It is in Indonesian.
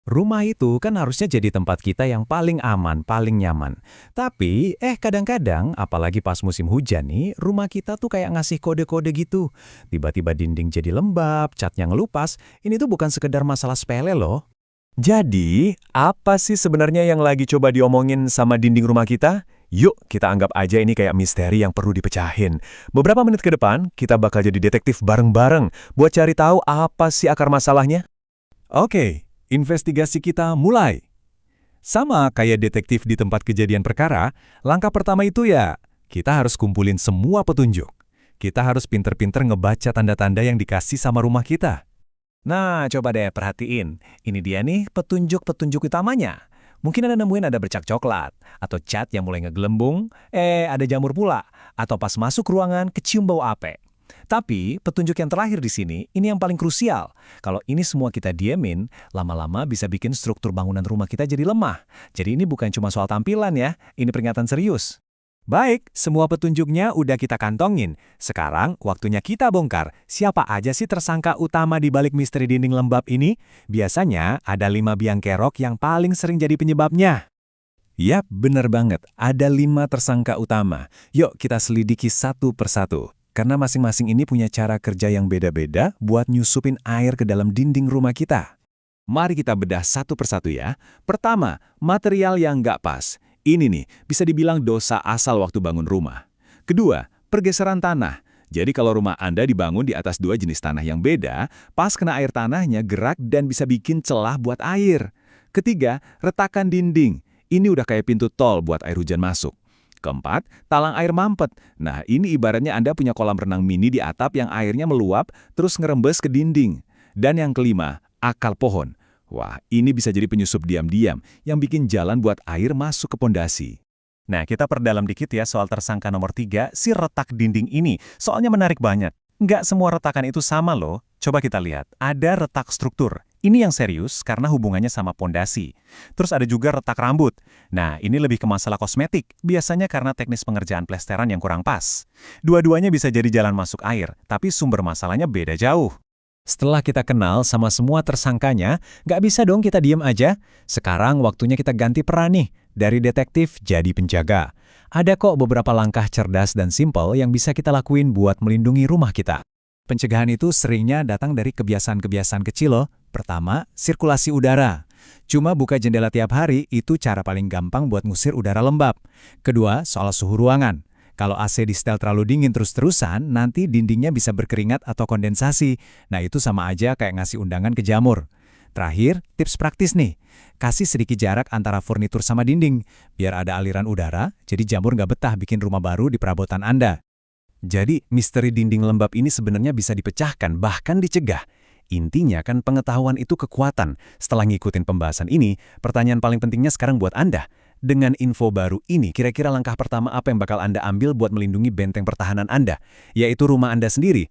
Rumah itu kan harusnya jadi tempat kita yang paling aman, paling nyaman. Tapi, kadang-kadang, apalagi pas musim hujan nih, rumah kita tuh kayak ngasih kode-kode gitu. Tiba-tiba dinding jadi lembab, catnya ngelupas. Ini tuh bukan sekedar masalah sepele loh. Jadi, apa sih sebenarnya yang lagi coba diomongin sama dinding rumah kita? Yuk, kita anggap aja ini kayak misteri yang perlu dipecahin. Beberapa menit ke depan, kita bakal jadi detektif bareng-bareng buat cari tahu apa sih akar masalahnya. Oke, investigasi kita mulai. Sama kayak detektif di tempat kejadian perkara, langkah pertama itu ya, kita harus kumpulin semua petunjuk. Kita harus pinter-pinter ngebaca tanda-tanda yang dikasih sama rumah kita. Nah, coba deh perhatiin. Ini dia nih petunjuk-petunjuk utamanya. Mungkin Anda nemuin ada bercak coklat, atau cat yang mulai ngegelembung, ada jamur pula, atau pas masuk ruangan kecium bau ape. Tapi, petunjuk yang terakhir di sini, ini yang paling krusial. Kalau ini semua kita diemin, lama-lama bisa bikin struktur bangunan rumah kita jadi lemah. Jadi ini bukan cuma soal tampilan ya, ini peringatan serius. Baik, semua petunjuknya udah kita kantongin. Sekarang waktunya kita bongkar. Siapa aja sih tersangka utama di balik misteri dinding lembab ini? Biasanya ada 5 biang kerok yang paling sering jadi penyebabnya. Yap, bener banget. Ada 5 tersangka utama. Yuk kita selidiki satu persatu. Karena masing-masing ini punya cara kerja yang beda-beda buat nyusupin air ke dalam dinding rumah kita. Mari kita bedah satu persatu ya. Pertama, material yang nggak pas. Ini nih, bisa dibilang dosa asal waktu bangun rumah. Kedua, pergeseran tanah. Jadi kalau rumah Anda dibangun di atas 2 jenis tanah yang beda, pas kena air tanahnya gerak dan bisa bikin celah buat air. Ketiga, retakan dinding. Ini udah kayak pintu tol buat air hujan masuk. Keempat, talang air mampet. Nah, ini ibaratnya Anda punya kolam renang mini di atap yang airnya meluap terus ngerembes ke dinding. Dan yang kelima, akar pohon. Wah, ini bisa jadi penyusup diam-diam yang bikin jalan buat air masuk ke pondasi. Nah, kita perdalam dikit ya soal tersangka nomor 3, si retak dinding ini. Soalnya menarik banget. Nggak semua retakan itu sama loh. Coba kita lihat, ada retak struktur. Ini yang serius karena hubungannya sama pondasi. Terus ada juga retak rambut. Nah, ini lebih ke masalah kosmetik, biasanya karena teknis pengerjaan plesteran yang kurang pas. Dua-duanya bisa jadi jalan masuk air, tapi sumber masalahnya beda jauh. Setelah kita kenal sama semua tersangkanya, nggak bisa dong kita diem aja. Sekarang waktunya kita ganti peran nih, dari detektif jadi penjaga. Ada kok beberapa langkah cerdas dan simpel yang bisa kita lakuin buat melindungi rumah kita. Pencegahan itu seringnya datang dari kebiasaan-kebiasaan kecil loh. Pertama, sirkulasi udara. Cuma buka jendela tiap hari itu cara paling gampang buat ngusir udara lembab. Kedua, soal suhu ruangan. Kalau AC di setel terlalu dingin terus-terusan, nanti dindingnya bisa berkeringat atau kondensasi. Nah, itu sama aja kayak ngasih undangan ke jamur. Terakhir, tips praktis nih. Kasih sedikit jarak antara furnitur sama dinding, biar ada aliran udara, jadi jamur nggak betah bikin rumah baru di perabotan Anda. Jadi, misteri dinding lembab ini sebenarnya bisa dipecahkan, bahkan dicegah. Intinya kan pengetahuan itu kekuatan. Setelah ngikutin pembahasan ini, pertanyaan paling pentingnya sekarang buat Anda. Dengan info baru ini, kira-kira langkah pertama apa yang bakal Anda ambil buat melindungi benteng pertahanan Anda, yaitu rumah Anda sendiri?